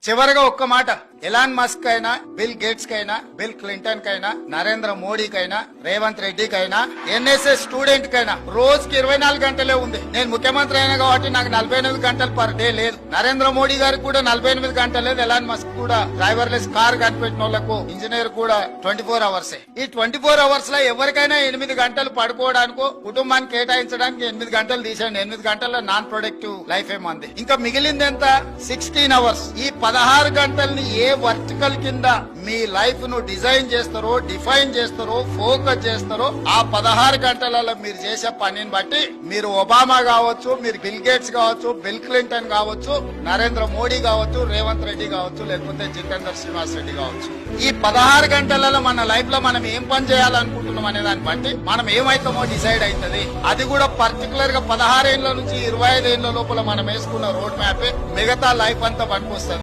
చివరిగా ఒక్క మాట, ఎలాన్ మస్క్ అయినా, బిల్ గేట్స్ కైనా, బిల్ క్లింటన్ కైనా, నరేంద్ర మోడీకైనా, రేవంత్ రెడ్డికైనా, ఎన్ఎస్ఎస్ స్టూడెంట్ కైనా రోజుకి 24 గంటలే ఉంది. నేను ముఖ్యమంత్రి అయినా కాబట్టి నాకు 48 గంటలు పర్ డే లేదు. నరేంద్ర మోడీ గారికి కూడా 48 గంటలు లేదు. ఎలాన్ మస్క్ కూడా డ్రైవర్లెస్ కార్ కనిపెట్టిన వాళ్ళకు ఇంజనీర్ కూడా 24 అవర్స్. ఈ 24 అవర్స్ లో ఎవరికైనా 8 గంటలు పడుకోవడానికో కుటుంబానికి కేటాయించడానికి 8 గంటలు తీసేయండి. 8 గంటల నాన్ ప్రొడక్టివ్ లైఫ్ ఏమంది. ఇంకా మిగిలింది ఎంత? 16 అవర్స్. ఈ 16 గంటల్ని ఏ వర్టికల్ కింద మీ లైఫ్ ను డిజైన్ చేస్తారో, డిఫైన్ చేస్తారో, ఫోకస్ చేస్తారో, ఆ 16 గంటలలో మీరు చేసే పనిని బట్టి మీరు ఒబామా కావచ్చు, మీరు బిల్ గేట్స్ కావచ్చు, బిల్ క్లింటన్ కావచ్చు, నరేంద్ర మోడీ కావచ్చు, రేవంత్ రెడ్డి కావచ్చు, లేకపోతే జితేందర్ శ్రీనివాస్ రెడ్డి కావచ్చు. ఈ 16 గంటలలో మన లైఫ్ లో మనం ఏం పని చేయాలనుకుంటున్నాం అనే దాన్ని బట్టి మనం ఏమైతామో డిసైడ్ అవుతుంది. అది కూడా పర్టికులర్ గా 16 ఏళ్ల నుంచి 25 ఏళ్ల లోపల మనం వేసుకున్న రోడ్ మ్యాప్ మిగతా లైఫ్ అంతా పనికొస్తుంది.